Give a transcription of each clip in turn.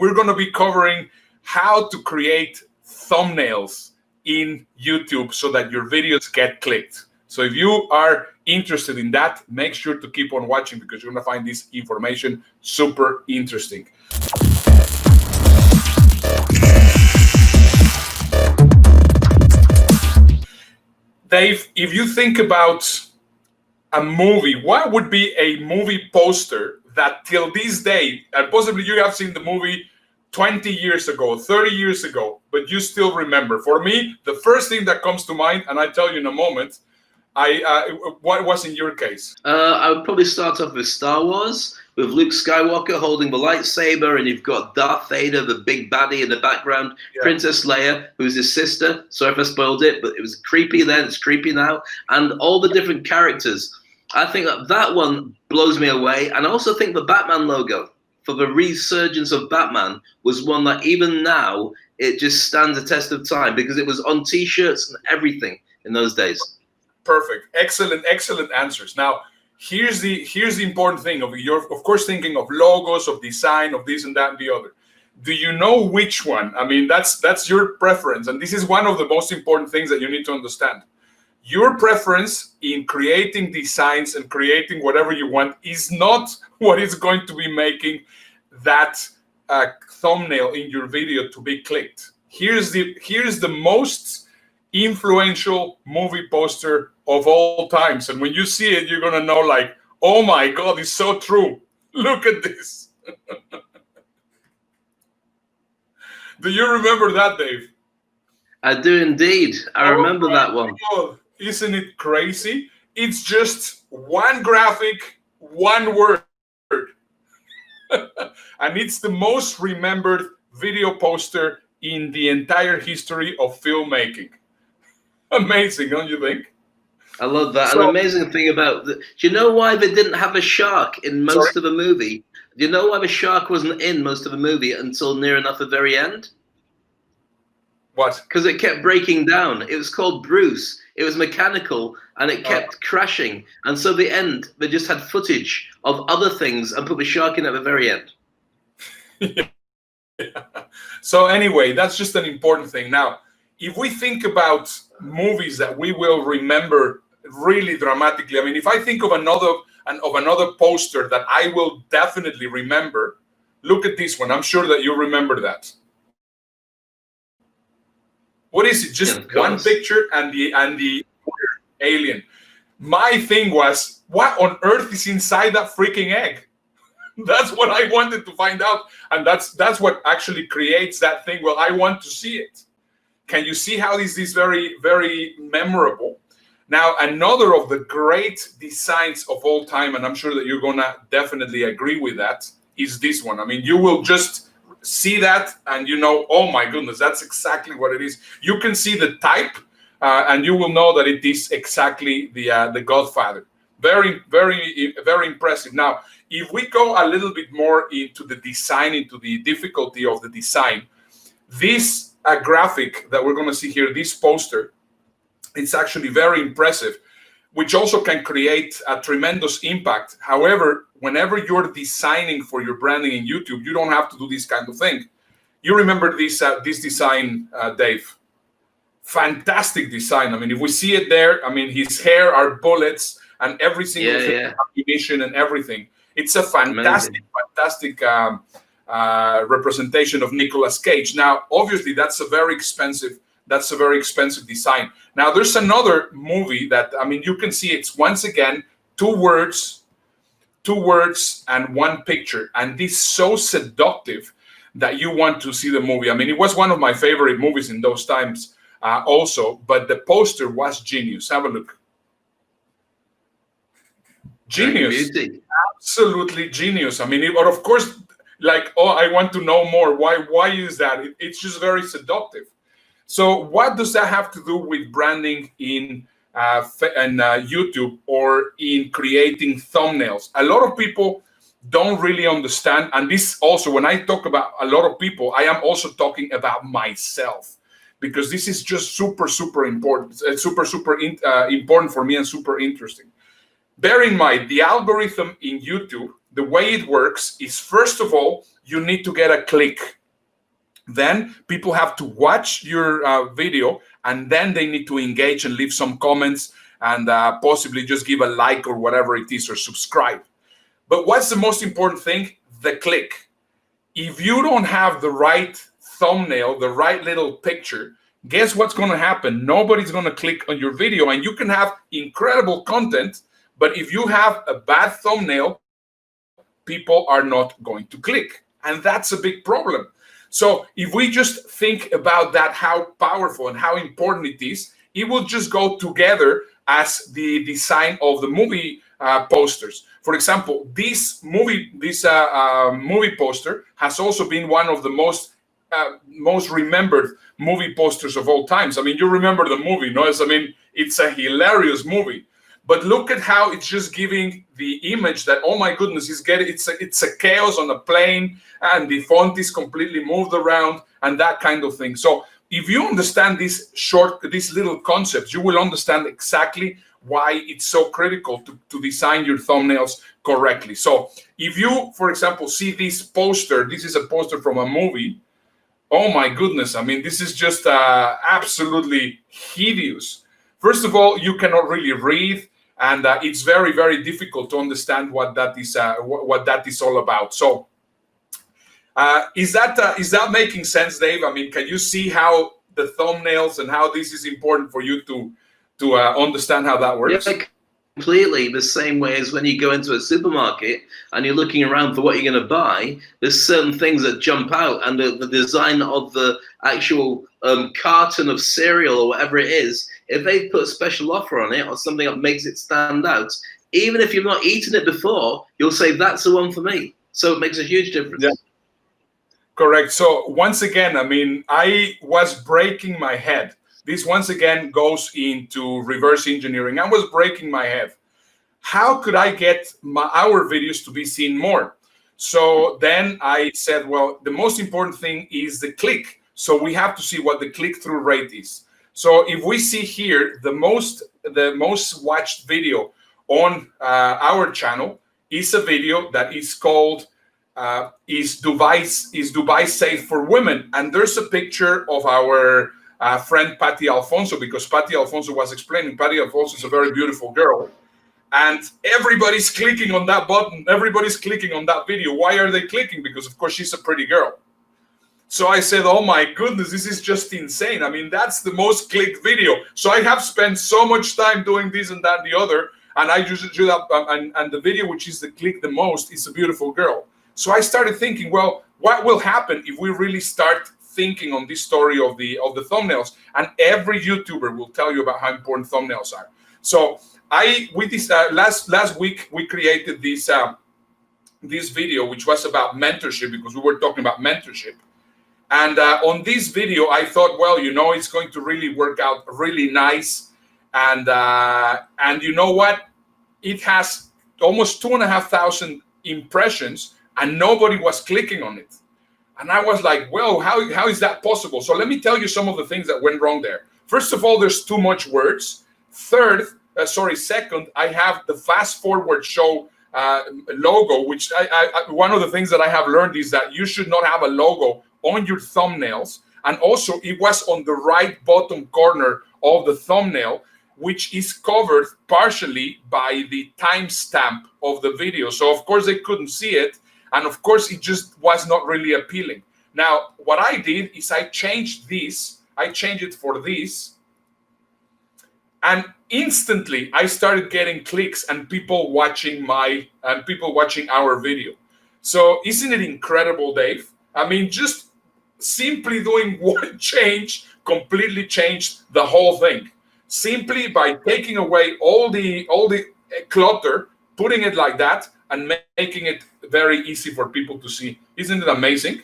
we're going to be covering how to create thumbnails in YouTube so that your videos get clicked. So if you are interested in that, make sure to keep on watching because you're going to find this information super interesting. Dave, if you think about a movie, what would be a movie poster that till this day, and possibly you have seen the movie 20 years ago, 30 years ago, but you still remember? For me, the first thing that comes to mind, and I'll tell you in a moment, what was in your case? I would probably start off with Star Wars, with Luke Skywalker holding the lightsaber, and you've got Darth Vader, the big baddie in the background, yeah. Princess Leia, who's his sister. Sorry if I spoiled it, but it was creepy then, it's creepy now, and all the different characters. I think that one blows me away, and I also think the Batman logo for the resurgence of Batman was one that even now, it just stands a test of time because it was on T-shirts and everything in those days. Perfect. Excellent answers. Now, here's the important thing. You're, of course, thinking of logos, of design, of this and that and the other. Do you know which one? I mean, that's your preference. And this is one of the most important things that you need to understand. Your preference in creating designs and creating whatever you want is not what is going to be making that thumbnail in your video to be clicked. Here's the most influential movie poster of all times, and when you see it, you're gonna know, like, oh my God, it's so true. Look at this. Do you remember that, Dave? I do indeed. I remember that one. God. Isn't it crazy? It's just one graphic, one word. And it's the most remembered video poster in the entire history of filmmaking. Amazing, don't you think? I love that. An amazing thing about do you know why they didn't have a shark in most of the movie? Do you know why the shark wasn't in most of the movie until near enough the very end? What? Because it kept breaking down. It was called Bruce. It was mechanical, and it kept crashing. And so the end, they just had footage of other things and put the shark in at the very end. Yeah. So anyway, that's just an important thing. Now, if we think about movies that we will remember really dramatically, I mean, if I think of another poster that I will definitely remember, look at this one. I'm sure that you remember that. What is it? Just one picture and the alien. My thing was, what on earth is inside that freaking egg? That's what I wanted to find out, and that's what actually creates that thing. Well, I want to see it. Can you see how this is very, very memorable? Now, another of the great designs of all time, and I'm sure that you're gonna definitely agree with that, is this one. I mean, you will just see that and you know, oh my goodness, that's exactly what it is. You can see the type and you will know that it is exactly the Godfather. Very, very, very impressive. Now, if we go a little bit more into the design, into the difficulty of the design, this graphic that we're going to see here, this poster, it's actually very impressive, which also can create a tremendous impact. However, whenever you're designing for your branding in YouTube, you don't have to do this kind of thing. You remember this design, Dave? Fantastic design. I mean, if we see it there, I mean, his hair are bullets and every single thing, ammunition and everything. It's a fantastic representation of Nicolas Cage. Now, obviously, that's a very expensive design. Now, there's another movie that, I mean, you can see it's once again two words and one picture, and this is so seductive that you want to see the movie. I mean, it was one of my favorite movies in those times also, but the poster was genius. Have a look. Genius. Absolutely genius. I mean, but of course, like, oh, I want to know more. Why is that? It's just very seductive. So what does that have to do with branding in YouTube or in creating thumbnails? A lot of people don't really understand. And this also, when I talk about a lot of people, I am also talking about myself, because this is just super important. It's super important for me and super interesting. Bear in mind, the algorithm in YouTube, the way it works is, first of all, you need to get a click. Then people have to watch your video, and then they need to engage and leave some comments and possibly just give a like or whatever it is, or subscribe. But what's the most important thing? The click. If you don't have the right thumbnail, the right little picture, guess what's going to happen? Nobody's going to click on your video, and you can have incredible content, but if you have a bad thumbnail, people are not going to click. And that's a big problem. So if we just think about that, how powerful and how important it is, it will just go together as the design of the movie posters. For example, this movie poster has also been one of the most remembered movie posters of all times. I mean, you remember the movie, no? I mean, it's a hilarious movie. But look at how it's just giving the image that, oh my goodness, it's a chaos on a plane, and the font is completely moved around and that kind of thing. So if you understand these little concepts, you will understand exactly why it's so critical to design your thumbnails correctly. So if you, for example, see this poster, this is a poster from a movie. Oh my goodness, I mean, this is just absolutely hideous. First of all, you cannot really read, and it's very, very difficult to understand what that is all about. So, is that making sense, Dave? I mean, can you see how the thumbnails and how this is important for you to understand how that works? Yeah, completely. The same way as when you go into a supermarket and you're looking around for what you're going to buy, there's certain things that jump out, and the design of the actual carton of cereal or whatever it is, if they put a special offer on it or something that makes it stand out, even if you've not eaten it before, you'll say, that's the one for me. So it makes a huge difference. Yeah. Correct. So once again, I mean, I was breaking my head. This once again goes into reverse engineering. I was breaking my head. How could I get our videos to be seen more? So then I said, well, the most important thing is the click. So we have to see what the click-through rate is. So if we see here, the most watched video on our channel is a video that is called "Is Dubai Safe for Women?" And there's a picture of our friend Patty Alfonso, because Patty Alfonso was explaining. Patty Alfonso is a very beautiful girl, and everybody's clicking on that button. Everybody's clicking on that video. Why are they clicking? Because of course she's a pretty girl. So I said, oh my goodness, this is just insane. I mean, that's the most clicked video. So I have spent so much time doing this and that and the other, and I just do that, and the video which is the click the most is a beautiful girl. So I started thinking, well, what will happen if we really start thinking on this story of the thumbnails? And every YouTuber will tell you about how important thumbnails are. So with this last week we created this video, which was about mentorship, because we were talking about mentorship. And on this video, I thought, well, you know, it's going to really work out really nice. And you know what? It has almost 2,500 impressions, and nobody was clicking on it. And I was like, well, how is that possible? So let me tell you some of the things that went wrong there. First of all, there's too much words. Second, I have the fast forward show logo, which one of the things that I have learned is that you should not have a logo on your thumbnails. And also it was on the right bottom corner of the thumbnail, which is covered partially by the timestamp of the video. So of course they couldn't see it. And of course it just was not really appealing. Now, what I did is I changed this. I changed it for this. And instantly I started getting clicks and people watching our video. So isn't it incredible, Dave? I mean, just simply doing one change completely changed the whole thing. Simply by taking away all the clutter, putting it like that, and making it very easy for people to see. Isn't it amazing?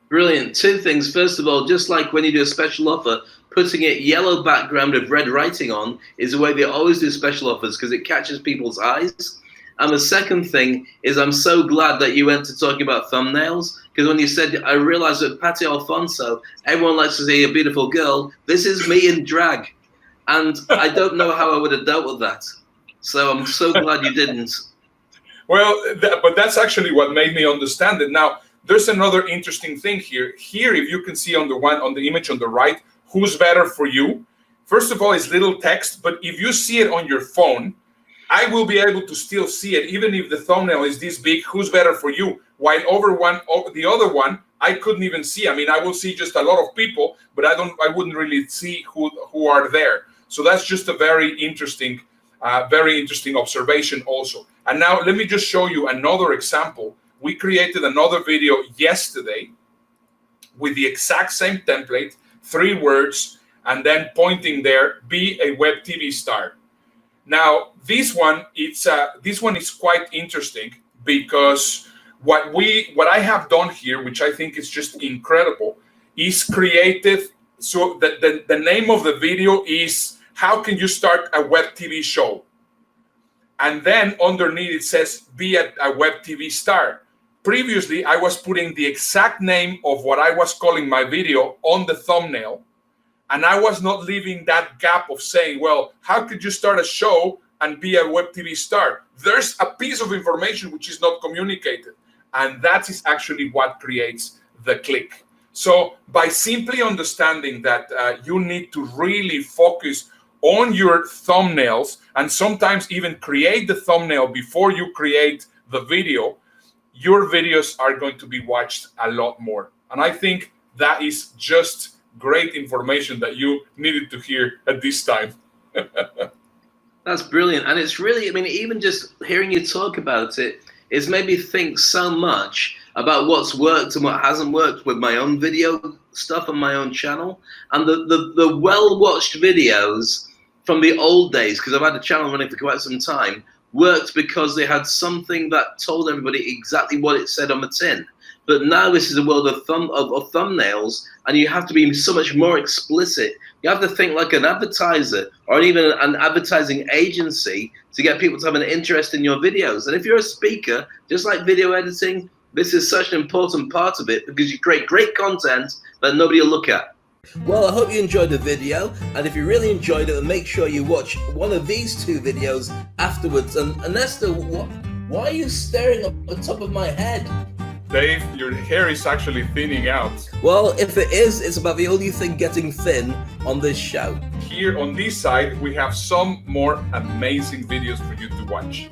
Brilliant. Two things. First of all, just like when you do a special offer, putting it yellow background with red writing on is the way they always do special offers, because it catches people's eyes. And the second thing is, I'm so glad that you went to talking about thumbnails, because when you said, I realized that Patty Alfonso, everyone likes to see a beautiful girl. This is me in drag. And I don't know how I would have dealt with that. So I'm so glad you didn't. Well, but that's actually what made me understand it. Now, there's another interesting thing here. Here, if you can see on the image on the right, who's better for you? First of all, it's little text, but if you see it on your phone, I will be able to still see it, even if the thumbnail is this big, who's better for you? While over the other one, I couldn't even see. I mean, I will see just a lot of people, but I wouldn't really see who are there. So that's just a very interesting observation also. And now let me just show you another example. We created another video yesterday with the exact same template, 3 words, and then pointing there, be a web TV star. Now, this one is quite interesting because what I have done here, which I think is just incredible, is creative. So the name of the video is How Can You Start a Web TV Show? And then underneath it says, be a web TV star. Previously, I was putting the exact name of what I was calling my video on the thumbnail. And I was not leaving that gap of saying, well, how could you start a show and be a web TV star? There's a piece of information which is not communicated. And that is actually what creates the click. So by simply understanding that you need to really focus on your thumbnails and sometimes even create the thumbnail before you create the video, your videos are going to be watched a lot more. And I think that is just great information that you needed to hear at this time. That's brilliant. And it's really, I mean, even just hearing you talk about it, it's made me think so much about what's worked and what hasn't worked with my own video stuff on my own channel. And the well-watched videos from the old days, because I've had a channel running for quite some time, worked because they had something that told everybody exactly what it said on the tin. But now this is a world of thumbnails, and you have to be so much more explicit. You have to think like an advertiser or even an advertising agency to get people to have an interest in your videos. And if you're a speaker, just like video editing, this is such an important part of it because you create great content that nobody will look at. Well, I hope you enjoyed the video, and if you really enjoyed it, then make sure you watch one of these 2 videos afterwards. And Ernesto, why are you staring up the top of my head? Dave, your hair is actually thinning out. Well, if it is, it's about the only thing getting thin on this show. Here on this side, we have some more amazing videos for you to watch.